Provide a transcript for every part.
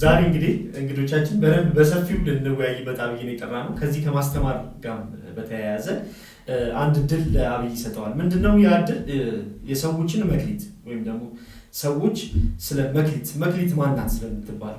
ዛሬ እንግዶቻችን በደንብ በሰፊው ልንወያይበት አብይን የጠራነው ከዚህ ከማስተማር ጋር በተያያዘ አንድ ድል ለአብይ ይሰጠዋል። ምንድነው ያ ድል? የሰዎችን መክሊት ወይም ደግሞ ሰዎች ስለ መክሊት ማናት ስለምትባል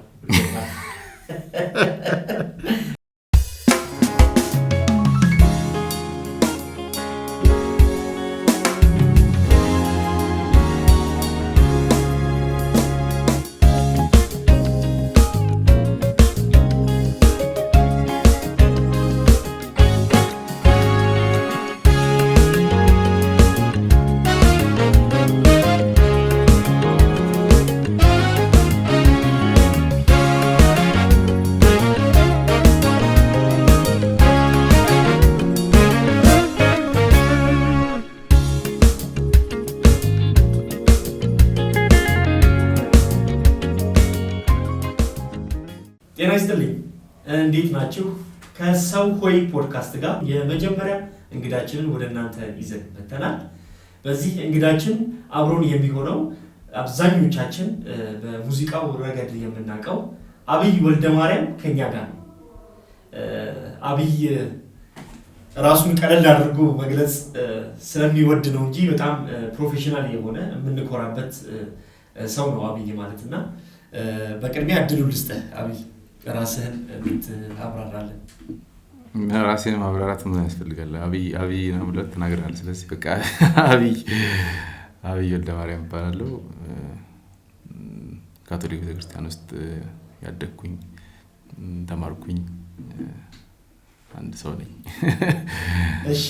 ጤና ይስጥልኝ። እንዴት ናችሁ? ከሰው ሆይ ፖድካስት ጋር የመጀመሪያ እንግዳችንን ወደ እናንተ ይዘን መጥተናል። በዚህ እንግዳችን አብሮን የሚሆነው አብዛኞቻችን በሙዚቃው ረገድ የምናውቀው አብይ ወልደማርያም ከኛ ጋር ነው። አብይ ራሱን ቀለል አድርጎ መግለጽ ስለሚወድ ነው እንጂ በጣም ፕሮፌሽናል የሆነ የምንኮራበት ሰው ነው አብይ ማለትና በቅድሚያ እድሉ ልስጥህ አብይ ራስህን አብራራለን። ራሴን ማብራራት ምን ያስፈልጋል? አብይ ነው ብለህ ተናግረሃል። ስለዚህ በቃ አብይ ወልደማርያም እባላለሁ። ካቶሊክ ቤተክርስቲያን ውስጥ ያደግኩኝ ተማርኩኝ አንድ ሰው ነኝ። እሺ፣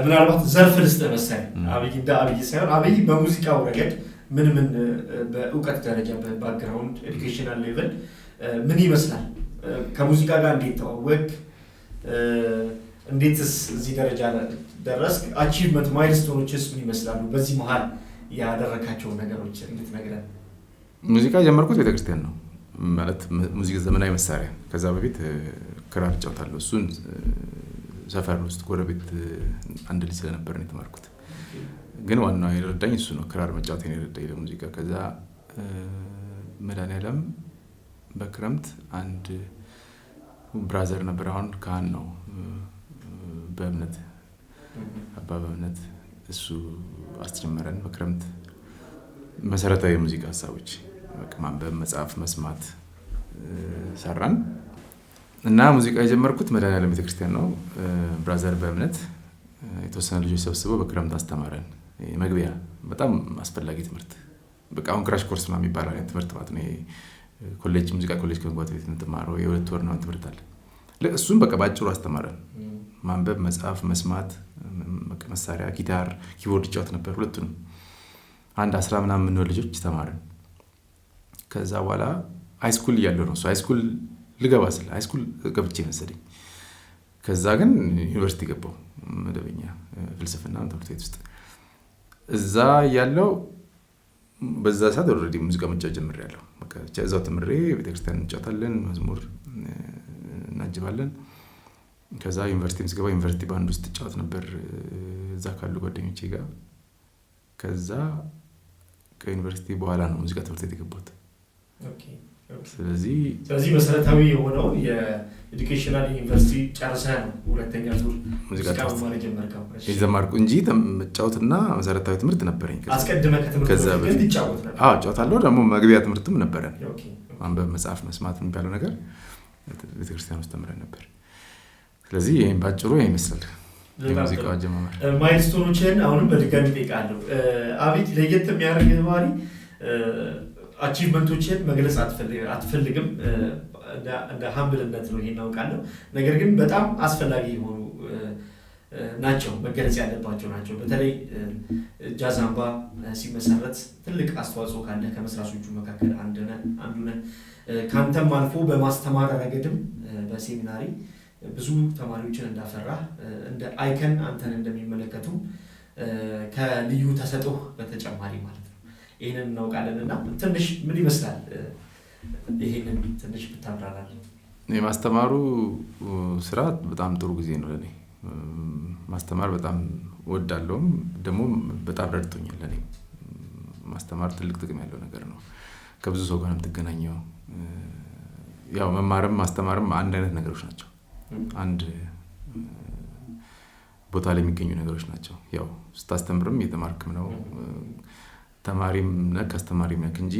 ምናልባት ዘርፍ ልስጥህ መሰለኝ። አብይ እንደ አብይ ሳይሆን አብይ በሙዚቃው ረገድ ምን በእውቀት ደረጃ በባክግራውንድ ኤዱኬሽናል ሌቭል ምን ይመስላል? ከሙዚቃ ጋር እንዴት ተዋወቅ? እንዴትስ እዚህ ደረጃ ደረስክ? አቺቭመንት ማይልስቶኖችስ ምን ይመስላሉ? በዚህ መሀል ያደረካቸው ነገሮች እንድትነግረን። ሙዚቃ የጀመርኩት ቤተክርስቲያን ነው ማለት ሙዚቃ ዘመናዊ መሳሪያ። ከዛ በፊት ክራር እጫወታለሁ። እሱን ሰፈር ውስጥ ጎረቤት አንድ ልጅ ስለነበር ነው የተማርኩት። ግን ዋናው የረዳኝ እሱ ነው፣ ክራር መጫወት ነው የረዳኝ ለሙዚቃ። ከዛ መድኃኒዓለም በክረምት አንድ ብራዘር ነበር፣ አሁን ካህን ነው በእምነት አባ በእምነት፣ እሱ አስጀመረን በክረምት መሰረታዊ የሙዚቃ ሀሳቦች ማንበብ፣ መጽሐፍ፣ መስማት ሰራን እና ሙዚቃ የጀመርኩት መድኃኒዓለም ቤተክርስቲያን ነው። ብራዘር በእምነት የተወሰነ ልጆች ሰብስበው በክረምት አስተማረን። መግቢያ በጣም አስፈላጊ ትምህርት፣ በቃ አሁን ክራሽ ኮርስ ነው የሚባለው አይነት ትምህርት ማለት ነው። ኮሌጅ ሙዚቃ ኮሌጅ ከመግባት በፊት የምትማረው የሁለት ወር ነው ትምህርት አለ። እሱን በቃ ባጭሩ አስተማረን። ማንበብ፣ መጽሐፍ፣ መስማት፣ መሳሪያ ጊታር፣ ኪቦርድ ጫወት ነበር። ሁለቱንም አንድ 10 ምናምን የምንሆን ልጆች ተማረን። ከዛ በኋላ ሃይስኩል እያለሁ ነው እሱ ሃይስኩል ልገባ ስለ ሃይስኩል ገብቼ መሰለኝ። ከዛ ግን ዩኒቨርሲቲ ገባሁ መደበኛ ፍልስፍና ትምህርት ቤት ውስጥ። እዛ ያለው በዛ ሰዓት ኦልሬዲ ሙዚቃ መጫወት ጀምሬያለሁ። በቃ እዛው ተምሬ ቤተክርስቲያን እንጫወታለን፣ መዝሙር እናጅባለን። ከዛ ዩኒቨርሲቲም ስገባ ዩኒቨርሲቲ ባንድ ውስጥ እጫወት ነበር እዛ ካሉ ጓደኞቼ ጋር። ከዛ ከዩኒቨርሲቲ በኋላ ነው ሙዚቃ ትምህርት ቤት የገባሁት። ስለዚህ መሰረታዊ የሆነውን የኤዱኬሽናል ዩኒቨርሲቲ ጨርሰህ ነው ሁለተኛ ዙር ሙዚቃ ማለት ጀመርከው? የጀመርኩ እንጂ መጫወትና መሰረታዊ ትምህርት ነበረኝ። አስቀድመህ ከትምህርት ቤት ትጫወት ነበር? አዎ እጫወታለሁ። ደግሞ መግቢያ ትምህርትም ነበረን። ማንበብ፣ መጽሐፍ፣ መስማት የሚባለው ነገር ቤተክርስቲያን ውስጥ ተምረን ነበር። ስለዚህ ይሄን ባጭሩ ይመስላል የሙዚቃው አጀማመር። ማይልስቶኖችን አሁንም በድጋሚ እጠይቃለሁ። አብይ ለየት የሚያደርግ ባህሪ አቺቭመንቶችን መግለጽ አትፈልግም፣ እንደ ሀምብልነት ነው፣ ይሄን አውቃለሁ። ነገር ግን በጣም አስፈላጊ የሆኑ ናቸው፣ መገለጽ ያለባቸው ናቸው። በተለይ ጃዝ አምባ ሲመሰረት ትልቅ አስተዋጽኦ ካለ ከመስራቾቹ መካከል አንዱ ነህ። ካንተም አልፎ በማስተማር ረገድም በሴሚናሪ ብዙ ተማሪዎችን እንዳፈራ እንደ አይከን አንተን እንደሚመለከቱ ከልዩ ተሰጥኦ በተጨማሪ ማለት ነው። ይሄንን እናውቃለን እና ትንሽ ምን ይመስላል? ይሄንን ትንሽ ብታብራራለን። የማስተማሩ ስራ በጣም ጥሩ ጊዜ ነው ለኔ። ማስተማር በጣም ወዳለሁም ደግሞ በጣም ረድቶኛል ለኔ። ማስተማር ትልቅ ጥቅም ያለው ነገር ነው። ከብዙ ሰው ጋር የምትገናኘው ያው መማርም ማስተማርም አንድ አይነት ነገሮች ናቸው። አንድ ቦታ ላይ የሚገኙ ነገሮች ናቸው። ያው ስታስተምርም የተማርክም ነው፣ ተማሪም ነህ አስተማሪም ነህ እንጂ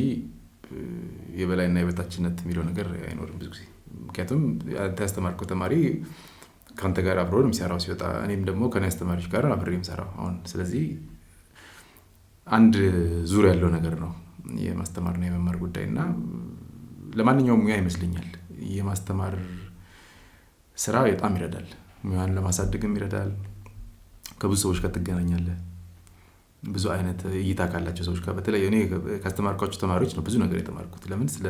የበላይና የበታችነት የሚለው ነገር አይኖርም ብዙ ጊዜ። ምክንያቱም አንተ ያስተማርከው ተማሪ ከአንተ ጋር አብሮ ነው የሚሰራው ሲወጣ፣ እኔም ደግሞ ከኔ አስተማሪዎች ጋር አብሬ የምሰራው አሁን። ስለዚህ አንድ ዙር ያለው ነገር ነው የማስተማርና የመማር ጉዳይ እና ለማንኛውም ሙያ ይመስለኛል የማስተማር ስራ በጣም ይረዳል። ሙያን ለማሳደግም ይረዳል። ከብዙ ሰዎች ጋር ትገናኛለህ። ብዙ አይነት እይታ ካላቸው ሰዎች ጋር በተለይ እኔ ካስተማርኳቸው ተማሪዎች ነው ብዙ ነገር የተማርኩት። ለምን ስለ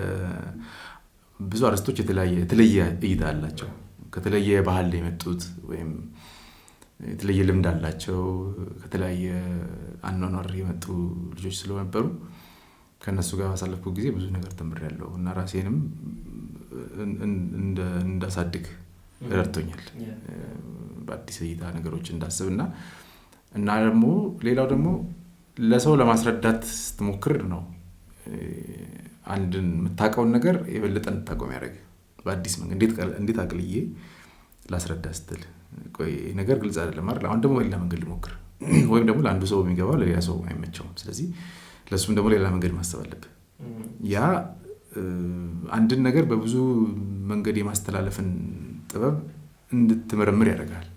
ብዙ አርዕስቶች የተለየ እይታ አላቸው። ከተለየ ባህል ላይ የመጡት ወይም የተለየ ልምድ አላቸው። ከተለያየ አኗኗር የመጡ ልጆች ስለነበሩ ከነሱ ጋር ባሳለፍኩት ጊዜ ብዙ ነገር ተምሬያለሁ እና ራሴንም እንዳሳድግ ረድቶኛል። በአዲስ እይታ ነገሮች እንዳስብና እና ደግሞ ሌላው ደግሞ ለሰው ለማስረዳት ስትሞክር ነው አንድን የምታውቀውን ነገር የበለጠ እንድታውቀው ያደርግ። በአዲስ መንገድ እንዴት አቅልዬ ላስረዳ ስትል ቆይ ነገር ግልጽ አይደለም አይደል? አሁን ደግሞ ሌላ መንገድ ልሞክር፣ ወይም ደግሞ ለአንዱ ሰው የሚገባው ለሌላ ሰው አይመቸውም። ስለዚህ ለሱም ደግሞ ሌላ መንገድ ማሰብ አለብህ። ያ አንድን ነገር በብዙ መንገድ የማስተላለፍን ጥበብ እንድትመረምር ያደርጋል።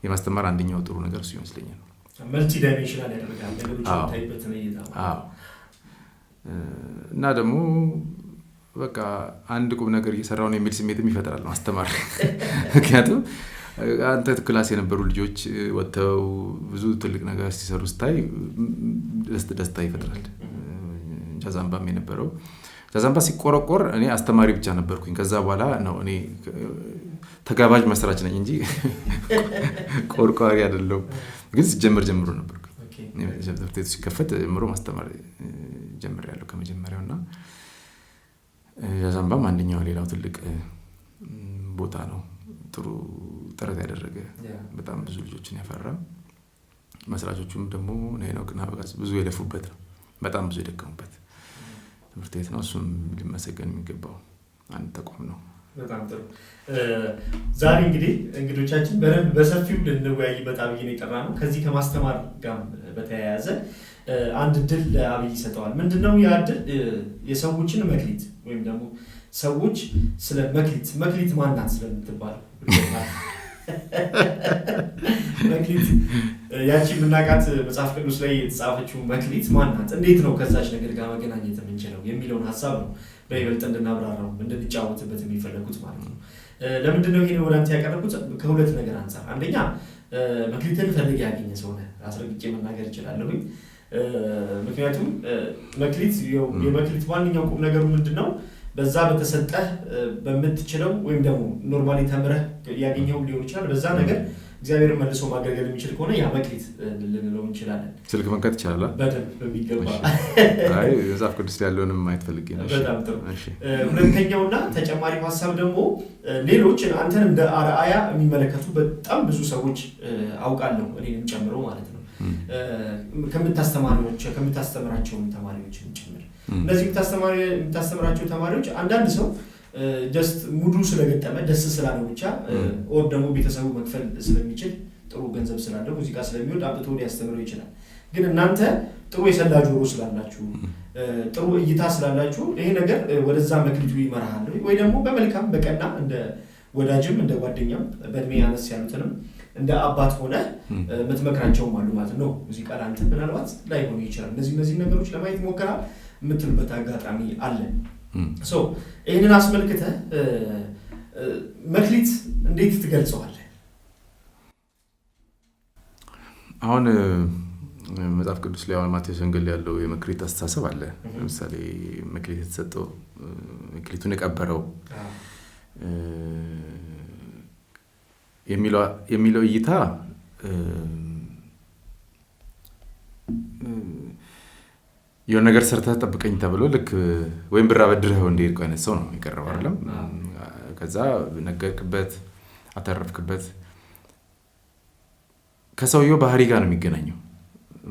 የማስተማር አንደኛው ጥሩ ነገር እሱ ይመስለኛል። መልቲ ዳይሜንሽናል ያደርጋል ነገሮችን ታይበትን እይታ። እና ደግሞ በቃ አንድ ቁም ነገር እየሰራው ነው የሚል ስሜትም ይፈጥራል ማስተማር። ምክንያቱም አንተ ክላስ የነበሩ ልጆች ወጥተው ብዙ ትልቅ ነገር ሲሰሩ ስታይ ደስታ ይፈጥራል። ጃዛምባም የነበረው ጃዛምባ ሲቆረቆር እኔ አስተማሪ ብቻ ነበርኩኝ። ከዛ በኋላ ነው እኔ ተጋባዥ መስራች ነኝ እንጂ ቆርቋሪ አይደለሁም። ግን ሲጀምር ጀምሮ ነበርኩኝ። ትምህርት ቤቱ ሲከፈት ጀምሮ ማስተማር ጀምሬያለሁ ከመጀመሪያው እና ጃዛምባም አንደኛው ሌላው ትልቅ ቦታ ነው። ጥሩ ጥረት ያደረገ በጣም ብዙ ልጆችን ያፈራ መስራቾቹም ደግሞ ሄኖክና በጋዝ ብዙ የለፉበት ነው። በጣም ብዙ የደከሙበት ትምህርት ቤት ነው። እሱም ሊመሰገን የሚገባው አንድ ተቋም ነው። በጣም ጥሩ። ዛሬ እንግዲህ እንግዶቻችን በደንብ በሰፊው ልንወያይበት አብይን የጠራ ነው። ከዚህ ከማስተማር ጋር በተያያዘ አንድ ድል ለአብይ ይሰጠዋል። ምንድነው ያ ድል? የሰዎችን መክሊት ወይም ደግሞ ሰዎች ስለ መክሊት ማናት ስለምትባል መክሊት ያቺ የምናውቃት መጽሐፍ ቅዱስ ላይ የተጻፈችው መክሊት ማናት? እንዴት ነው ከዛች ነገር ጋር መገናኘት የምንችለው የሚለውን ሀሳብ ነው በይበልጥ እንድናብራራው እንድንጫወትበት የሚፈለጉት ማለት ነው። ለምንድን ነው ይሄን ወደ አንተ ያቀረብኩት? ከሁለት ነገር አንፃር። አንደኛ መክሊትን ፈልግ ያገኘ ሰው ነህ፣ አስረግጬ መናገር እችላለሁኝ። ምክንያቱም መክሊት የመክሊት ዋነኛው ቁም ነገሩ ምንድነው? በዛ በተሰጠህ በምትችለው ወይም ደግሞ ኖርማሊ ተምረህ ያገኘው ሊሆን ይችላል። በዛ ነገር እግዚአብሔርን መልሶ ማገልገል የሚችል ከሆነ ያ መክሊት ልንለው እንችላለን። ስልክ መንካት ይቻላል በደንብ በሚገባ። አይ መጽሐፍ ቅዱስ ያለውንም ማየት ፈልጌ ነው። በጣም ጥሩ። ሁለተኛውና ተጨማሪው ሀሳብ ደግሞ ሌሎች አንተን እንደ አርአያ የሚመለከቱ በጣም ብዙ ሰዎች አውቃለሁ፣ እኔንም ጨምሮ ማለት ነው። ከምታስተምራቸው ተማሪዎችም ጭምር እነዚህ የምታስተምራቸው ተማሪዎች አንዳንድ ሰው ጀስት ሙዱ ስለገጠመ ደስ ስላለው ብቻ ኦር ደግሞ ቤተሰቡ መክፈል ስለሚችል ጥሩ ገንዘብ ስላለው ሙዚቃ ስለሚወድ አብቶ ሊያስተምረው ይችላል። ግን እናንተ ጥሩ የሰላ ጆሮ ስላላችሁ ጥሩ እይታ ስላላችሁ ይሄ ነገር ወደዛ መክሊቱ ይመራሃል ወይ ደግሞ በመልካም በቀና እንደ ወዳጅም እንደ ጓደኛም በእድሜ ያነስ ያሉትንም እንደ አባት ሆነ የምትመክራቸውም አሉ ማለት ነው። ሙዚቃ ለአንተ ምናልባት ላይሆን ይችላል። እነዚህ ነገሮች ለማየት ሞከራ የምትልበት አጋጣሚ አለ። ይህንን አስመልክተህ መክሊት እንዴት ትገልጸዋለህ? አሁን መጽሐፍ ቅዱስ ላይ አሁን ማቴዎስ ወንጌል ያለው የመክሊት አስተሳሰብ አለ። ለምሳሌ መክሊት የተሰጠው መክሊቱን የቀበረው የሚለው እይታ የሆነ ነገር ሰርተህ ጠብቀኝ ተብሎ ልክ ወይም ብር አበድረኸው እንደሄድኩ አይነት ሰው ነው የቀረበው አይደለም። ከዛ ነገርክበት፣ አተረፍክበት። ከሰውየው ባህሪ ጋር ነው የሚገናኘው።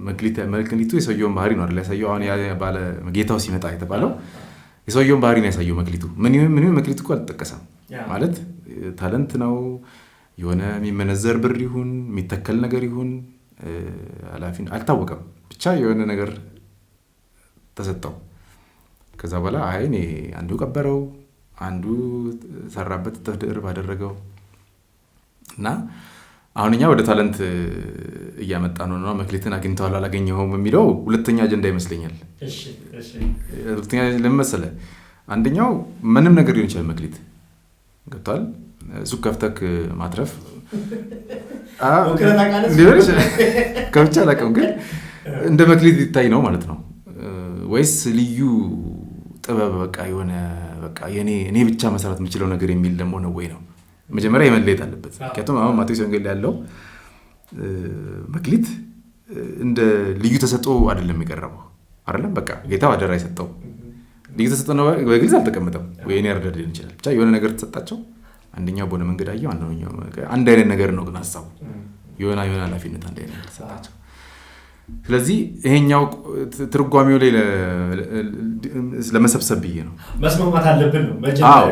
መክሊቱ የሰውየውን ባህሪ ነው አይደል ያሳየው። አሁን ባለ ጌታው ሲመጣ የተባለው የሰውየውን ባህሪ ነው ያሳየው መክሊቱ። ምን መክሊቱ እኮ አልተጠቀሰም ማለት ታለንት ነው የሆነ የሚመነዘር ብር ይሁን የሚተከል ነገር ይሁን ኃላፊ አልታወቀም። ብቻ የሆነ ነገር ተሰጠው። ከዛ በኋላ እኔ አንዱ ቀበረው፣ አንዱ ሰራበት ተድር ባደረገው እና አሁን እኛ ወደ ታለንት እያመጣ ነው መክሊትን አግኝተዋል አላገኘኸውም የሚለው ሁለተኛ አጀንዳ ይመስለኛል። ሁለተኛ ለምን መሰለህ? አንደኛው ምንም ነገር ሊሆን ይችላል መክሊት ገብቷል። ሱቅ ከፍተህ ማትረፍ ከብቻ አላውቅም፣ ግን እንደ መክሊት ሊታይ ነው ማለት ነው ወይስ ልዩ ጥበብ በቃ የሆነ በቃ እኔ ብቻ መስራት የምችለው ነገር የሚል ደግሞ ነው ወይ ነው? መጀመሪያ የመለየት አለበት። ምክንያቱም አሁን ማቴዎስ ወንጌል ያለው መክሊት እንደ ልዩ ተሰጥኦ አይደለም የቀረበው አይደለም። በቃ ጌታው አደራ የሰጠው ልዩ ተሰጥኦ ነው። በግልጽ አልተቀመጠም ወይ እኔ አርዳድ ሊሆን ይችላል። ብቻ የሆነ ነገር ተሰጣቸው። አንደኛው በሆነ መንገድ አየው፣ አንደኛው አንድ አይነት ነገር ነው ግን ሀሳቡ የሆነ ኃላፊነት አንድ አይነት ነገር ተሰጣቸው። ስለዚህ ይሄኛው ትርጓሜው ላይ ለመሰብሰብ ብዬ ነው መስማማት አለብን ነው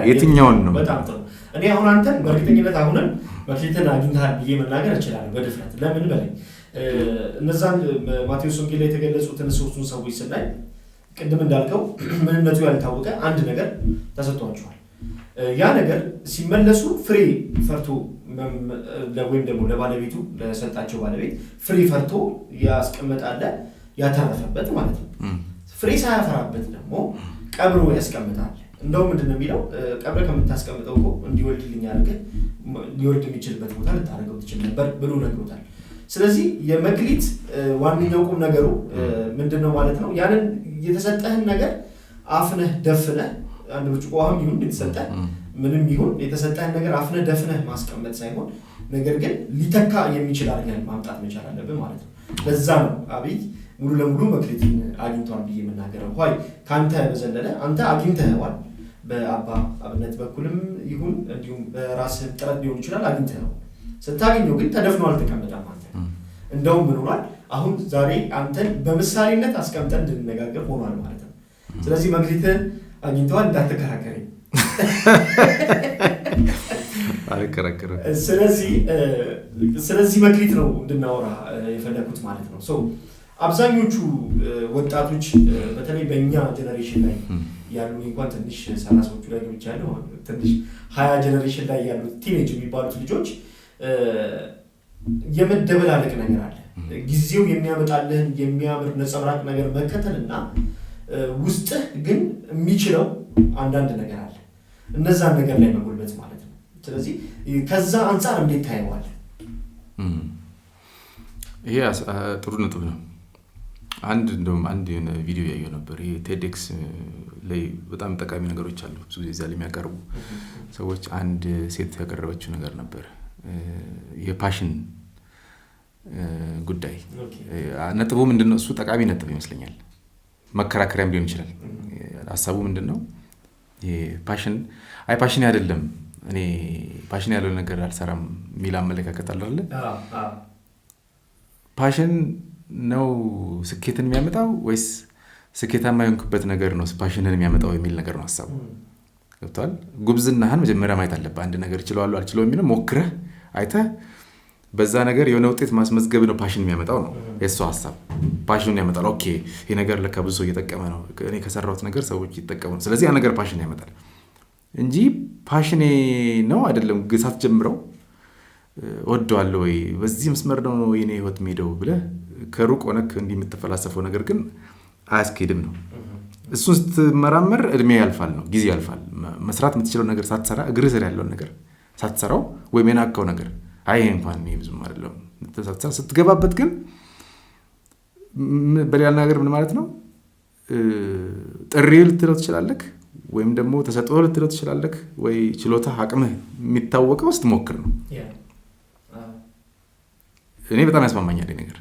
የትኛውን ነው። በጣም ጥሩ። እኔ አሁን አንተን በእርግጠኝነት አሁንም መክሊትን አግኝተሃል ብዬ መናገር እችላለሁ በድፍረት። ለምን በላይ እነዛን ማቴዎስ ወንጌል ላይ የተገለጹትን ሶስቱን ሰዎች ስናይ ቅድም እንዳልከው ምንነቱ ያልታወቀ አንድ ነገር ተሰጥቷቸዋል። ያ ነገር ሲመለሱ ፍሬ ፈርቶ ወይም ደግሞ ለባለቤቱ ለሰጣቸው ባለቤት ፍሬ ፈርቶ ያስቀምጣል፣ ያተረፈበት ማለት ነው። ፍሬ ሳያፈራበት ደግሞ ቀብሮ ያስቀምጣል። እንደውም ምንድን ነው የሚለው? ቀብረ ከምታስቀምጠው እኮ እንዲወልድልኝ አድርገህ ሊወልድ የሚችልበት ቦታ ልታደርገው ትችል ነበር ብሎ ነግሮታል። ስለዚህ የመክሊት ዋነኛው ቁም ነገሩ ምንድን ነው ማለት ነው? ያንን የተሰጠህን ነገር አፍነህ ደፍነህ አንድ ብርጭቆ ውሃም ይሁን የተሰጠህ ምንም ይሁን የተሰጠህን ነገር አፍነህ ደፍነህ ማስቀመጥ ሳይሆን ነገር ግን ሊተካ የሚችል አድርገህ ማምጣት መቻል አለብህ ማለት ነው። ለዛ ነው አብይ ሙሉ ለሙሉ መክሊትን አግኝቷል ብዬ የምናገረው። ሆይ ካንተ በዘለለ አንተ አግኝተኸዋል። በአባ አብነት በኩልም ይሁን እንዲሁም በራስህ ጥረት ሊሆን ይችላል አግኝተኸው። ስታገኘው ግን ተደፍኖ አልተቀመጠም። አንተ እንደውም ምን ሆኗል? አሁን ዛሬ አንተን በምሳሌነት አስቀምጠን እንድንነጋገር ሆኗል ማለት ነው። ስለዚህ መክሊትን አግኝተዋል እንዳትከራከረኝ። አልከራከረም። ስለዚህ መክሊት ነው እንድናወራ የፈለኩት ማለት ነው። አብዛኞቹ ወጣቶች በተለይ በእኛ ጀነሬሽን ላይ ያሉ እንኳን ትንሽ 30ዎቹ ላይ ገብቻለሁ ትንሽ 20 ጀነሬሽን ላይ ያሉት ቲኔጅ የሚባሉት ልጆች የመደበላለቅ ነገር አለ። ጊዜው የሚያመጣልህን የሚያምር ነጸብራቅ ነገር መከተልና ውስጥህ ግን የሚችለው አንዳንድ ነገር አለ። እነዛን ነገር ላይ መጎልበት ማለት ነው። ስለዚህ ከዛ አንጻር እንዴት ታየዋለህ? ይሄ ጥሩ ነጥብ ነው። እንደውም አንድ የሆነ ቪዲዮ ያየው ነበር። ይሄ ቴድኤክስ ላይ በጣም ጠቃሚ ነገሮች አሉ ብዙ ጊዜ እዛ ላይ የሚያቀርቡ ሰዎች። አንድ ሴት ያቀረበችው ነገር ነበር የፓሽን ጉዳይ። ነጥቡ ምንድነው? እሱ ጠቃሚ ነጥብ ይመስለኛል። መከራከሪያም ሊሆን ይችላል። ሀሳቡ ምንድነው? ፓሽን አይደለም እኔ ፓሽን ያለው ነገር አልሰራም የሚል አመለካከት አለ አይደል? ፓሽን ነው ስኬትን የሚያመጣው ወይስ ስኬታማ የሆንክበት ነገር ነው ፓሽንን የሚያመጣው የሚል ነገር ነው ሀሳቡ። ገብቷል? ጉብዝናህን መጀመሪያ ማየት አለብህ። አንድ ነገር እችለዋለሁ አልችለውም የሚለው ሞክረህ አይተህ በዛ ነገር የሆነ ውጤት ማስመዝገብ ነው ፓሽን የሚያመጣው ነው የእሱ ሀሳብ። ፓሽኑን ያመጣል። ኦኬ ይሄ ነገር ለካ ብዙ ሰው እየጠቀመ ነው፣ እኔ ከሰራሁት ነገር ሰዎች እየተጠቀሙ ነው፣ ስለዚህ ያ ነገር ፓሽን ያመጣል እንጂ ፓሽኔ ነው አይደለም ግሳት ጀምረው ወደዋለሁ ወይ በዚህ መስመር ነው የኔ ህይወት የሚሄደው ብለህ ከሩቅ ሆነክ እንዲህ የምትፈላሰፈው ነገር ግን አያስኬድም ነው። እሱን ስትመራመር እድሜ ያልፋል ነው፣ ጊዜ ያልፋል። መስራት የምትችለው ነገር ሳትሰራ እግር ስር ያለውን ነገር ሳትሰራው ወይም የናካው ነገር አይ እንኳን እኔ ብዙም አይደለም ስትገባበት ግን በሌላ ነገር ምን ማለት ነው? ጥሪ ልትለው ትችላለህ ወይም ደግሞ ተሰጥኦ ልትለው ትችላለህ ወይ ችሎታ አቅምህ የሚታወቀው ስትሞክር ነው። እኔ በጣም ያስማማኛል ነገር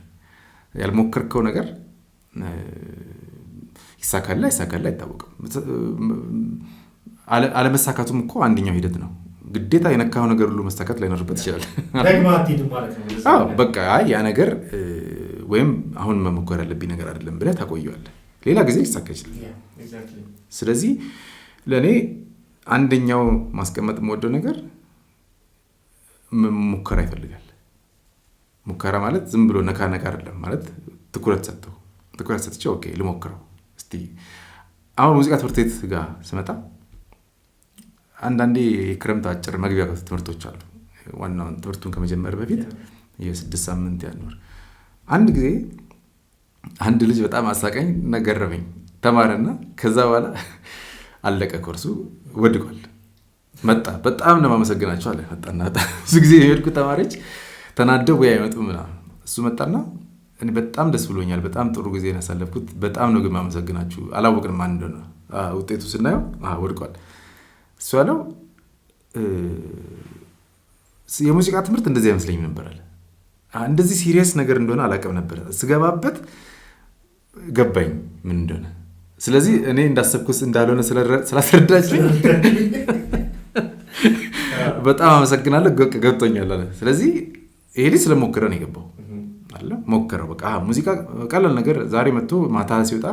ያልሞከርከው ነገር ይሳካል አይታወቅም። አለመሳካቱም እኮ አንደኛው ሂደት ነው። ግዴታ የነካው ነገር ሁሉ መሳካት ላይኖርበት ይችላል። በቃ ያ ነገር ወይም አሁን መሞከር ያለብኝ ነገር አይደለም ብለህ ታቆየዋለህ። ሌላ ጊዜ ይሳካ ይችላል። ስለዚህ ለእኔ አንደኛው ማስቀመጥ የምወደው ነገር ሙከራ ይፈልጋል። ሙከራ ማለት ዝም ብሎ ነካ አይደለም ማለት ትኩረት ሰጥቼ ኦኬ ልሞክረው እስቲ። አሁን ሙዚቃ ትምህርት ቤት ጋር ስመጣ አንዳንዴ የክረምት አጭር መግቢያ ትምህርቶች አሉ። ዋናውን ትምህርቱን ከመጀመር በፊት የ6 ሳምንት ያኖር አንድ ጊዜ አንድ ልጅ በጣም አሳቀኝ ነገረመኝ። ተማረና ከዛ በኋላ አለቀ ኮርሱ ወድቋል። መጣ በጣም ነው ማመሰግናቸው አለ። መጣና ብዙ ጊዜ የሄድኩ ተማሪዎች ተናደው ወይ አይመጡም ምናምን። እሱ መጣና እኔ በጣም ደስ ብሎኛል፣ በጣም ጥሩ ጊዜ ያሳለፍኩት፣ በጣም ነው ግን ማመሰግናችሁ። አላወቅንም ማን እንደሆነ ውጤቱ ስናየው ወድቋል። እሱ ያለው የሙዚቃ ትምህርት እንደዚህ አይመስለኝም ነበር አለ። እንደዚህ ሲሪየስ ነገር እንደሆነ አላውቅም ነበር። ስገባበት ገባኝ ምን እንደሆነ። ስለዚህ እኔ እንዳሰብኩት እንዳልሆነ ስላስረዳችኝ በጣም አመሰግናለሁ፣ ገብቶኛል አለ። ስለዚህ ይሄ ልጅ ስለሞከረ ነው የገባው አለ። ሞከረው በቃ ሙዚቃ ቀላል ነገር ዛሬ መጥቶ ማታ ሲወጣ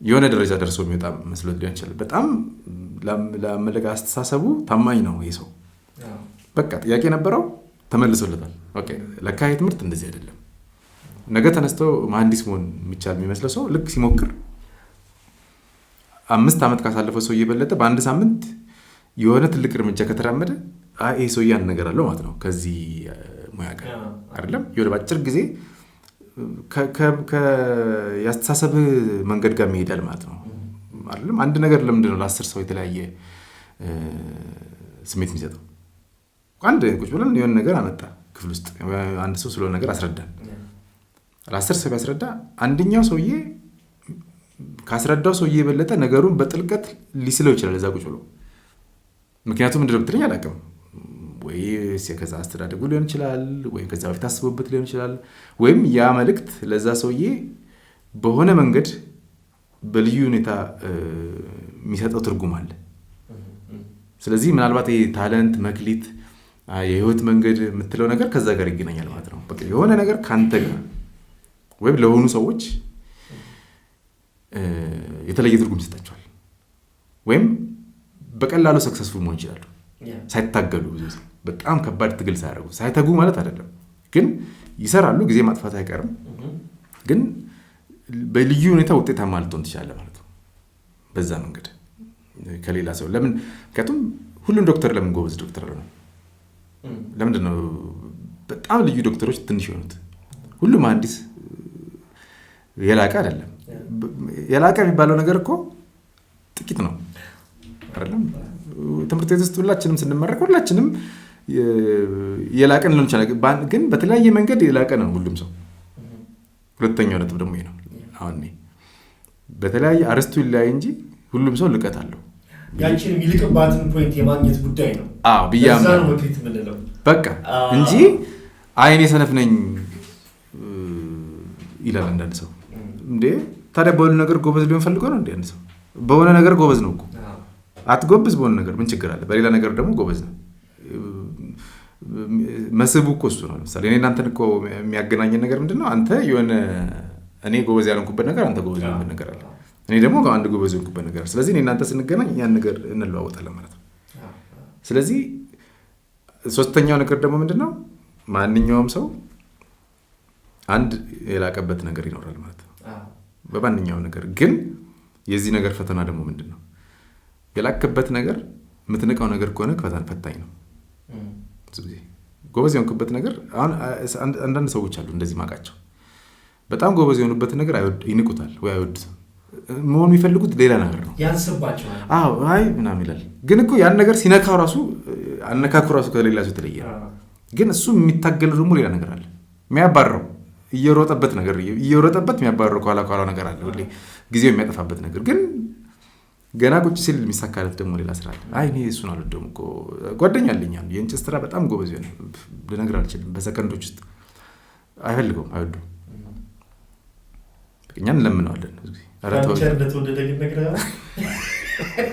የሆነ ደረጃ ደርሶ የሚወጣ መስሎት ሊሆን ይችላል። በጣም ለአመለካ አስተሳሰቡ ታማኝ ነው ይሄ ሰው። በቃ ጥያቄ ነበረው ተመልሶለታል። ኦኬ ለካ ይሄ ትምህርት እንደዚህ አይደለም። ነገ ተነስቶ መሐንዲስ መሆን የሚቻል የሚመስለው ሰው ልክ ሲሞክር 5 ዓመት ካሳለፈው ሰው እየበለጠ በአንድ ሳምንት የሆነ ትልቅ እርምጃ ከተራመደ ይሄ ሰው ያን ነገር አለው ማለት ነው። ከዚህ ሙያ ጋር አይደለም የሆነ በአጭር ጊዜ ያስተሳሰብ መንገድ ጋር ይሄዳል ማለት ነው አይደለም። አንድ ነገር ለምንድን ነው ለ10 ሰው የተለያየ ስሜት የሚሰጠው? አንድ ቁጭ ብለን የሆነ ነገር አመጣ ክፍል ውስጥ አንድ ሰው ስለሆነ ነገር አስረዳን። ለ10 ሰው ያስረዳ አንደኛው ሰውዬ ካስረዳው ሰውዬ የበለጠ ነገሩን በጥልቀት ሊስለው ይችላል እዛ ቁጭ ብሎ። ምክንያቱም ምንድን ነው ብትለኝ አላውቅም። ወይ ከዛ አስተዳደጉ ሊሆን ይችላል፣ ወይም ከዛ በፊት አስቦበት ሊሆን ይችላል፣ ወይም ያ መልእክት ለዛ ሰውዬ በሆነ መንገድ በልዩ ሁኔታ የሚሰጠው ትርጉም አለ። ስለዚህ ምናልባት ይሄ ታለንት፣ መክሊት፣ የህይወት መንገድ የምትለው ነገር ከዛ ጋር ይገናኛል ማለት ነው። በቃ የሆነ ነገር ካንተ ጋር ወይም ለሆኑ ሰዎች የተለየ ትርጉም ይሰጣቸዋል። ወይም በቀላሉ ሰክሰስፉል መሆን ይችላሉ ሳይታገሉ። ብዙ ጊዜ በጣም ከባድ ትግል ሳያደርጉ ሳይተጉ ማለት አይደለም፣ ግን ይሰራሉ። ጊዜ ማጥፋት አይቀርም፣ ግን በልዩ ሁኔታ ውጤታማ ልትሆን ትችላለህ ማለት ነው በዛ መንገድ ከሌላ ሰው። ለምን? ምክንያቱም ሁሉም ዶክተር ለምን ጎበዝ ዶክተር ነው? ለምንድን ነው በጣም ልዩ ዶክተሮች ትንሽ የሆኑት? ሁሉም መሐንዲስ የላቀ አይደለም። የላቀ የሚባለው ነገር እኮ ጥቂት ነው አይደለም። ትምህርት ቤት ውስጥ ሁላችንም ስንመረቅ ሁላችንም የላቀን ሊሆን ይችላል፣ ግን በተለያየ መንገድ የላቀ ነው ሁሉም ሰው። ሁለተኛው ነጥብ ደግሞ ይሄ ነው። አሁን በተለያየ አርስቱ ይለያይ እንጂ ሁሉም ሰው ልቀት አለው። ያችን የሚልቅባትን ፖይንት የማግኘት ጉዳይ ነው። ብያምናለሁ በቃ እንጂ አይኔ ሰነፍ ነኝ ይላል አንዳንድ ሰው። እንዴ ታዲያ በሆነ ነገር ጎበዝ ሊሆን ፈልጎ ነው እንዴ? አንድ ሰው በሆነ ነገር ጎበዝ ነው እኮ አትጎብዝ፣ በሆነ ነገር ምን ችግር አለ? በሌላ ነገር ደግሞ ጎበዝ ነው። መስቡ እኮ እሱ ነው። ለምሳሌ እኔ እናንተን እኮ የሚያገናኘን ነገር ምንድነው? አንተ የሆነ እኔ ጎበዝ ያልሆንኩበት ነገር አንተ ጎበዝ ያልሆንኩበት ነገር አለ፣ እኔ ደግሞ አንድ ጎበዝ ያልሆንኩበት ነገር። ስለዚህ እኔ እናንተ ስንገናኝ ያን ነገር እንለዋወጣለን ማለት ነው። ስለዚህ ሶስተኛው ነገር ደግሞ ምንድነው? ማንኛውም ሰው አንድ የላቀበት ነገር ይኖራል ማለት ነው በማንኛውም ነገር። ግን የዚህ ነገር ፈተና ደግሞ ምንድነው? የላከበት ነገር የምትነቃው ነገር ከሆነ ፈታኝ ነው። ጎበዝ የሆንክበት ነገር አሁን አንዳንድ ሰዎች አሉ እንደዚህ ማቃቸው በጣም ጎበዝ የሆኑበት ነገር ይንቁታል ወይ አይወዱትም። መሆኑ የሚፈልጉት ሌላ ነገር ነው፣ ያንስባቸዋል። አይ ምናምን ይላል። ግን እኮ ያን ነገር ሲነካው ራሱ አነካኩ ራሱ ከሌላ ሰው የተለየ ነው። ግን እሱ የሚታገለው ደግሞ ሌላ ነገር አለ፣ የሚያባረው እየሮጠበት የሚያባረው ከኋላ ነገር አለ፣ ሁሌ ጊዜው የሚያጠፋበት ነገር። ግን ገና ቁጭ ሲል የሚሳካለት ደግሞ ሌላ ስራ አለ። አይ እኔ እሱን አልወደውም እኮ ጓደኛ አለኝ የእንጨት ስራ በጣም ጎበዝ ሆነ ልነግርህ አልችልም። በሰከንዶች ውስጥ አይፈልገውም፣ አይወደውም። እኛን እንለምነዋለን።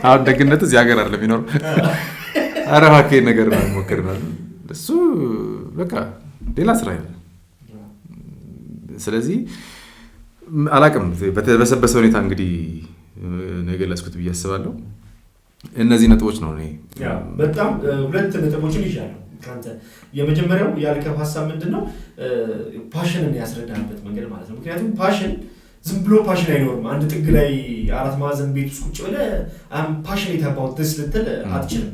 አሁን ደግነት እዚህ ሀገር አይደለም የሚኖረው። ኧረ እባክህ ነገር ሞክር ነው እሱ በቃ ሌላ ስራ ይላል። ስለዚህ አላውቅም በተበሰበሰ ሁኔታ እንግዲህ ነገለስኩት ብዬ አስባለሁ። እነዚህ ነጥቦች ነው እኔ በጣም ሁለት ነጥቦችን ይዣለሁ ካንተ። የመጀመሪያው ያልከው ሀሳብ ምንድነው ፓሽንን ያስረዳበት መንገድ ማለት ነው። ምክንያቱም ፓሽን ዝም ብሎ ፓሽን አይኖርም። አንድ ጥግ ላይ 4 ማዕዘን ቤት ውስጥ ቁጭ ብለህ አም ፓሽኔት አባውት ዲስ ልትል አትችልም።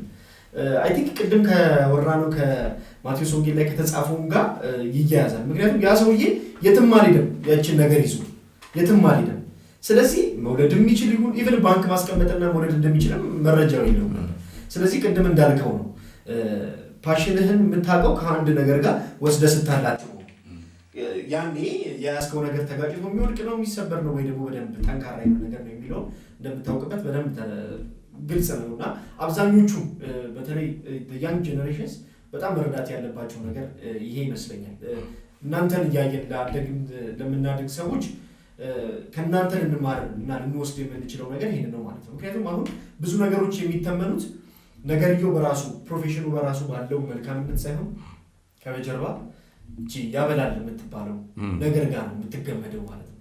አይ ቲንክ ቅድም ከወራነው ከማቴዎስ ወንጌል ላይ ከተጻፈውም ጋር ይያያዛል። ምክንያቱም ያ ሰውዬ የትም አልሄደም ያችን ነገር ይዞ የትም አልሄደም። ስለዚህ መውለድ የሚችል ይሁን ኢቭን ባንክ ማስቀመጥና መውለድ እንደሚችልም መረጃው የለውም ነበር። ስለዚህ ቅድም እንዳልከው ነው ፓሽንህን የምታውቀው ከአንድ ነገር ጋር ወስደህ ስታላጥቁ ያኔ የያዝከው ነገር ተጋጭቶ የሚወድቅ ነው የሚሰበር ነው ወይ ደግሞ በደንብ ጠንካራ የሆነ ነገር ነው የሚለው እንደምታውቅበት በደንብ ግልጽ ነው። እና አብዛኞቹ በተለይ ያንግ ጄኔሬሽንስ በጣም መረዳት ያለባቸው ነገር ይሄ ይመስለኛል። እናንተን እያየን ለምናድግ ሰዎች ከእናንተ ልንማር እና ልንወስድ የምንችለው ነገር ይሄን ነው ማለት ነው። ምክንያቱም አሁን ብዙ ነገሮች የሚተመኑት ነገርየው በራሱ ፕሮፌሽኑ በራሱ ባለው መልካምነት ሳይሆን ከበጀርባ እቺ ያበላል የምትባለው ነገር ጋር ነው የምትገመደው ማለት ነው።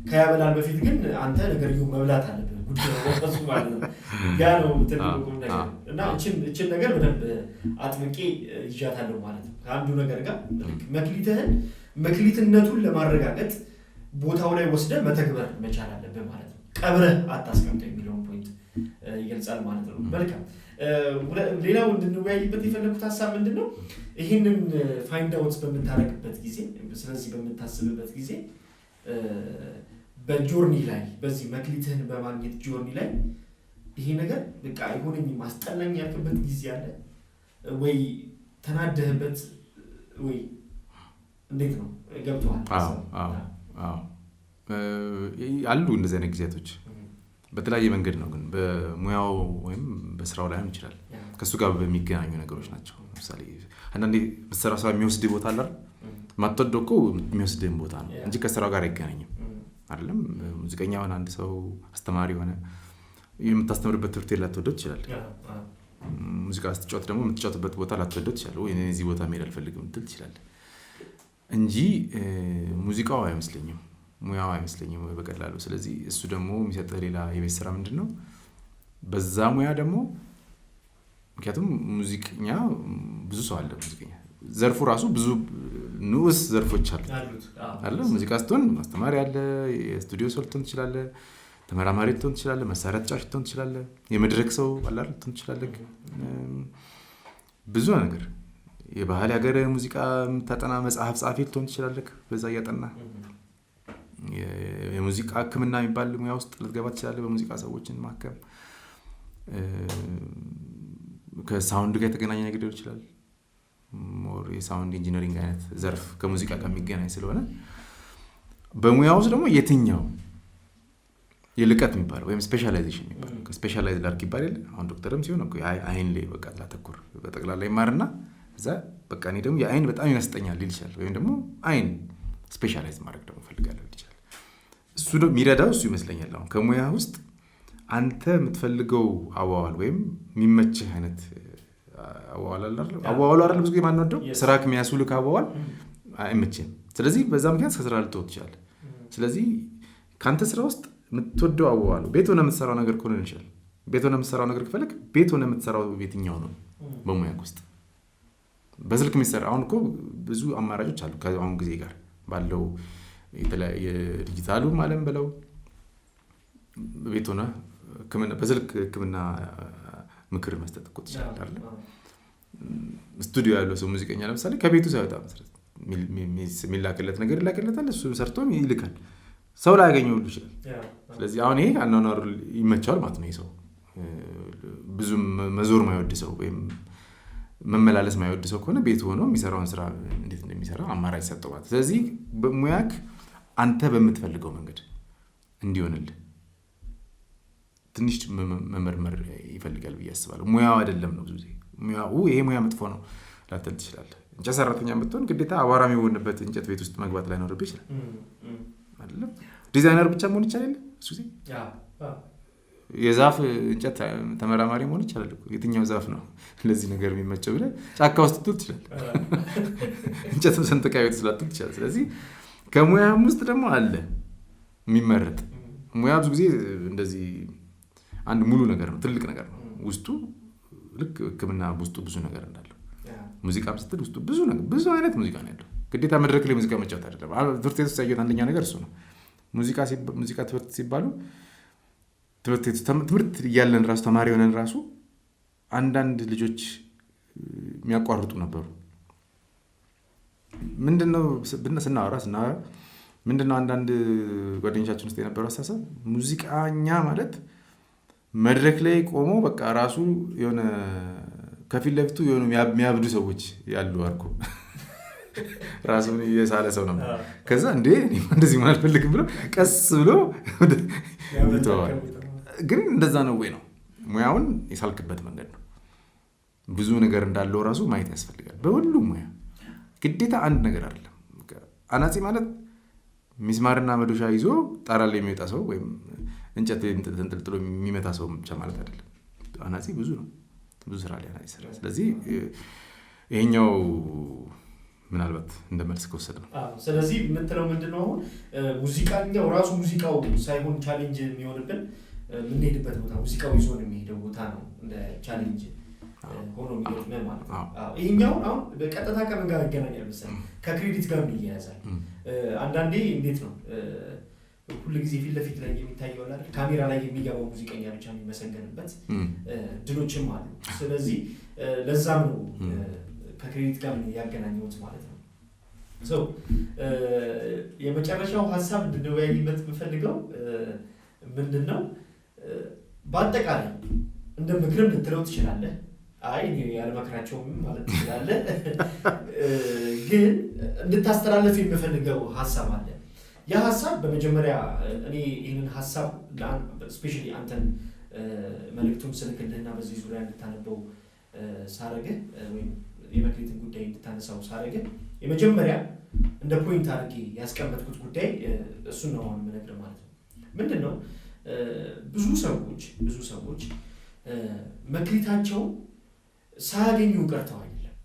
ከያበላል በፊት ግን አንተ ነገርየው መብላት አለብህ ጉዳዩ ወጣሱ ማለት ነው። ያ ነው ትልቁ ነገር እና እቺን ነገር በደንብ አጥብቄ ይዣታለሁ ማለት ነው። ከአንዱ ነገር ጋር መክሊትነቱን ለማረጋገጥ ቦታው ላይ ወስደህ መተግበር መቻል አለብህ ማለት ነው። ቀብረህ አታስቀምጠው የሚለውን ፖይንት ይገልጻል ማለት ነው። መልካም ሌላው እንድንወያይበት የፈለኩት ሀሳብ ምንድነው ይህንን ፋይንድ አውት በምታረግበት ጊዜ ስለዚህ በምታስብበት ጊዜ በጆርኒ ላይ በዚህ መክሊትህን በማግኘት ጆርኒ ላይ ይሄ ነገር በቃ አይሆነኝ ማስጠላኝ ያልክበት ጊዜ አለ ወይ? ተናደህበት ወይ? እንዴት ነው ገብቶሃል? አሉ እንደዚህ አይነት ጊዜያቶች በተለያየ መንገድ ነው ግን በሙያው ወይም በስራው ላይ ይችላል ከሱ ጋር በሚገናኙ ነገሮች ናቸው። ለምሳሌ አንዳንዴ በስራ ስራ የሚወስድ ቦታ አለ ማጥተው እኮ የሚወስድን ቦታ ነው እንጂ ከስራው ጋር አይገናኝም አይደለም። ሙዚቀኛውን አንድ ሰው አስተማሪ ሆነ የምታስተምርበት ትምህርት ላትወደው ይችላል። ሙዚቃ ስትጫወት ደግሞ የምትጫወትበት ቦታ ላትወደው ይችላል ወይ እዚህ ቦታ መሄድ አልፈልግም ልትል ትችላለህ እንጂ ሙዚቃው አይመስለኝም ሙያው አይመስለኝም በቀላሉ። ስለዚህ እሱ ደግሞ የሚሰጠው ሌላ የቤት ስራ ምንድነው በዛ ሙያ ደግሞ ምክንያቱም ሙዚቀኛ ብዙ ሰው አለ። ሙዚቀኛ ዘርፉ ራሱ ብዙ ንዑስ ዘርፎች አሉ። ሙዚቃ ስትሆን ማስተማሪ አለ፣ የስቱዲዮ ሰው ልትሆን ትችላለህ፣ ተመራማሪ ልትሆን ትችላለህ፣ መሳሪያ ተጫዋች ልትሆን ትችላለህ፣ የመድረክ ሰው አላር ልትሆን ትችላለህ። ብዙ ነገር የባህል ሀገር ሙዚቃ የምታጠና መጽሐፍ ጻፊ ልትሆን ትችላለህ። በዛ እያጠና የሙዚቃ ሕክምና የሚባል ሙያ ውስጥ ልትገባ ትችላለህ። በሙዚቃ ሰዎችን ማከም ከሳውንድ ጋር የተገናኘ ነገር ሊሆን ይችላል። ሞር የሳውንድ ኢንጂነሪንግ አይነት ዘርፍ ከሙዚቃ ጋር የሚገናኝ ስለሆነ በሙያ ውስጥ ደግሞ የትኛው የልቀት የሚባለው ወይም ስፔሻላይዜሽን የሚባለው ከስፔሻላይዝ ላርክ ይባላል። አሁን ዶክተርም ሲሆን እኮ አይን ላይ በቃ ላተኩር በጠቅላላ ይማርና እዛ በቃ እኔ ደግሞ የአይን በጣም ይመስጠኛል ሊል ይችላል። ወይም ደግሞ አይን ስፔሻላይዝ ማድረግ ደግሞ ፈልጋለሁ ሊል ይችላል። እሱ ደግሞ የሚረዳው እሱ ይመስለኛል። አሁን ከሙያ ውስጥ አንተ የምትፈልገው አዋዋል ወይም የሚመችህ አይነት አዋዋል አይደል ብዙ ጊዜ ማንወደው ስራ ከሚያስውልህ አዋዋል አይመችህም። ስለዚህ በዛ ምክንያት ከስራ ልትወጥ ይችላል። ስለዚህ ካንተ ስራ ውስጥ የምትወደው አዋዋል ቤት ሆነ የምትሰራው ነገር ከሆነ ይችላል። ቤት ሆነ የምትሰራው ነገር ከፈለክ ቤት ሆነ የምትሰራው የትኛው ነው በሙያ ውስጥ በስልክ የሚሰራ አሁን እኮ ብዙ አማራጮች አሉ። ከአሁን ጊዜ ጋር ባለው የተለያየ ዲጂታሉ ዓለም በለው ቤት ሆነ ህክምና በስልክ ህክምና ምክር መስጠት እኮ ትችላለህ አይደል? ስቱዲዮ ያለው ሰው ሙዚቀኛ ለምሳሌ ከቤቱ ሳይወጣ መስራት የሚላክለት ነገር ይላክለታል። እሱ ሰርቶ ይልካል። ሰው ላይ ያገኘው ሁሉ ይችላል። ስለዚህ አሁን ይሄ አናናሩ ይመቻል ማለት ነው። ይሄ ሰው ብዙ መዞር ማይወድ ሰው ወይም መመላለስ ማይወድ ሰው ከሆነ ቤቱ ሆኖ የሚሰራውን ስራ እንዴት እንደሚሰራ አማራጭ ሰጠው ማለት። ስለዚህ በሙያክ አንተ በምትፈልገው መንገድ እንዲሆንልህ ትንሽ መመርመር ይፈልጋል ብዬ አስባለሁ። ሙያው አይደለም ነው ብዙ ጊዜ ሙያው ይሄ ሙያ መጥፎ ነው ላትል ትችላለህ። እንጨት ሰራተኛ ብትሆን ግዴታ አቧራ የሚሆንበት እንጨት ቤት ውስጥ መግባት ላይ ኖርብህ ይችላል አይደል? ዲዛይነር ብቻ መሆን ይችላል እሱ ጊዜ የዛፍ እንጨት ተመራማሪ መሆን ይችላል እኮ። የትኛው ዛፍ ነው ለዚህ ነገር የሚመቸው ብለህ ጫካ ውስጥ ትል ትችላለህ። እንጨት ሰንጥቀህ ቤት ስላትል ትችላለህ። ስለዚህ ከሙያም ውስጥ ደግሞ አለ የሚመረጥ ሙያ ብዙ ጊዜ እንደዚህ አንድ ሙሉ ነገር ነው፣ ትልቅ ነገር ነው ውስጡ። ልክ ሕክምና ውስጡ ብዙ ነገር እንዳለው ሙዚቃም ስትል ውስጡ ብዙ ነገር ብዙ አይነት ሙዚቃ ነው ያለው። ግዴታ መድረክ ላይ ሙዚቃ መጫወት አይደለም። ትምህርት ቤት ውስጥ ያየሁት አንደኛ ነገር እሱ ነው። ሙዚቃ ትምህርት ሲባሉ ትምህርት እያለን ራሱ ተማሪ ሆነን ራሱ አንዳንድ ልጆች የሚያቋርጡ ነበሩ። ምንድነው ስናወራ ምንድነው አንዳንድ ጓደኞቻችን ውስጥ የነበረው አስተሳሰብ ሙዚቃኛ ማለት መድረክ ላይ ቆሞ በቃ ራሱ የሆነ ከፊት ለፊቱ የሆኑ የሚያብዱ ሰዎች ያሉ አርኩ ራሱን የሳለ ሰው ነው። ከዛ እንደዚህ ማለት አልፈልግም ብሎ ቀስ ብሎ ይተዋል። ግን እንደዛ ነው ወይ ነው ሙያውን የሳልክበት መንገድ ነው። ብዙ ነገር እንዳለው ራሱ ማየት ያስፈልጋል። በሁሉም ሙያ ግዴታ አንድ ነገር አይደለም። አናጺ ማለት ሚስማርና መዶሻ ይዞ ጣራ ላይ የሚወጣ ሰው ወይም እንጨት ተንጠልጥሎ የሚመታ ሰው ብቻ ማለት አይደለም። አናጺ ብዙ ነው፣ ብዙ ስራ ላይ አናጺ ስራ። ስለዚህ ይሄኛው ምናልባት እንደ መልስ ከወሰደ ነው። ስለዚህ የምትለው ምንድነው አሁን ሙዚቃኛው ራሱ ሙዚቃው ሳይሆን ቻሌንጅ የሚሆንብን የምንሄድበት ቦታ ሙዚቃው ይዞ ነው የሚሄደው ቦታ ነው እንደ ቻሌንጅ ሆኖ የሚገጥመን ማለት ነው። ይሄኛው አሁን በቀጥታ ከምን ጋር ይገናኛል መሰለኝ? ከክሬዲት ጋር ይያያዛል። አንዳንዴ እንዴት ነው ሁሉ ጊዜ ፊት ለፊት ላይ የሚታየው አይደል? ካሜራ ላይ የሚገባው ሙዚቀኛ ብቻ የሚመሰገንበት ድሎችም አሉ። ስለዚህ ለዛም ነው ከክሬዲት ጋር ያገናኘሁት ማለት ነው። የመጨረሻው ሀሳብ እንድንወያይበት የምፈልገው ምንድነው በአጠቃላይ እንደ ምክርም ልትለው ትችላለህ። አይ ያለመክራቸውም ማለት ትችላለህ። ግን እንድታስተላለፍ የምፈልገው ሀሳብ አለ። ያ ሀሳብ በመጀመሪያ እኔ ይህንን ሀሳብ ስፔሻሊ አንተን መልእክቱን ስልክልህና በዚህ ዙሪያ እንድታነበው ሳረግህ ወይም የመክሊትን ጉዳይ እንድታነሳው ሳረግህ የመጀመሪያ እንደ ፖይንት አድርጌ ያስቀመጥኩት ጉዳይ እሱን ነው አሁን የምነግርህ ማለት ነው። ምንድን ነው ብዙ ሰዎች መክሊታቸው ሳያገኙ ቀርተው አይደለም።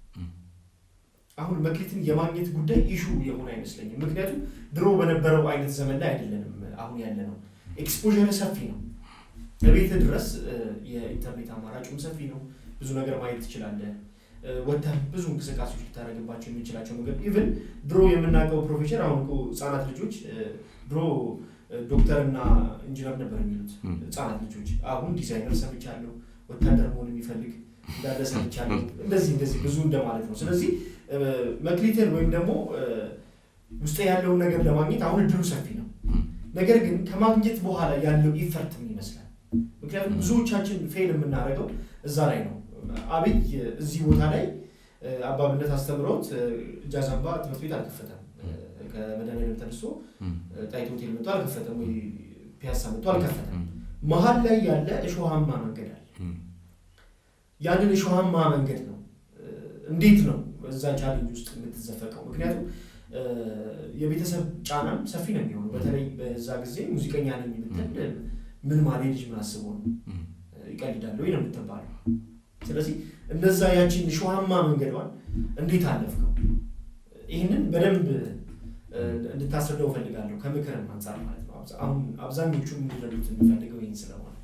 አሁን መክሊትን የማግኘት ጉዳይ ኢሹ የሆነ አይመስለኝም። ምክንያቱም ድሮ በነበረው አይነት ዘመን ላይ አይደለንም አሁን ያለ ነው። ኤክስፖዠር ሰፊ ነው። ለቤት ድረስ የኢንተርኔት አማራጩም ሰፊ ነው። ብዙ ነገር ማየት ትችላለህ። ወጥተህ ብዙ እንቅስቃሴዎች ልታደርግባቸው የሚችላቸው ነገር ኢቭን ድሮ የምናውቀው ፕሮፌሽን አሁን እኮ ህጻናት ልጆች ድሮ ዶክተርና ኢንጂነር ነበር የሚሉት ህጻናት ልጆች። አሁን ዲዛይነር ሰምቻለሁ፣ ወታደር መሆን የሚፈልግ እንዳለ ሰምቻለሁ። እንደዚህ ብዙ እንደማለት ነው። ስለዚህ መክሊትን ወይም ደግሞ ውስጥ ያለውን ነገር ለማግኘት አሁን እድሉ ሰፊ ነው። ነገር ግን ከማግኘት በኋላ ያለው ኢፈርት ምን ይመስላል? ምክንያቱም ብዙዎቻችን ፌል የምናደርገው እዛ ላይ ነው። አብይ እዚህ ቦታ ላይ አባብነት አስተምረውት ጃዛምባ ትምህርት ቤት አልከፈተም። ከመድኃኒዓለም ተነስቶ ጣይቱ ሆቴል መጥቶ አልከፈተም፣ ወይ ፒያሳ መጥቶ አልከፈተም። መሀል ላይ ያለ እሾሃማ መንገድ አለ። ያንን እሾሃማ መንገድ ነው እንዴት ነው እዛ ቻሌንጅ ውስጥ የምትዘፈቀው? ምክንያቱም የቤተሰብ ጫናም ሰፊ ነው የሚሆነው። በተለይ በዛ ጊዜ ሙዚቀኛ ነኝ የምትል ምን ማለት ልጅ ምን አስበው ነው ይቀልዳል ወይ ነው የምትባለው። ስለዚህ እንደዛ ያቺን እሾሃማ መንገዷን እንዴት አለፍከው? ይህንን በደንብ እንድታስረዳው ፈልጋለሁ ከምክርም አንጻር ማለት ነው። አሁን አብዛኞቹ እንዲረዱት የሚፈልገው ይህን ስለሆነ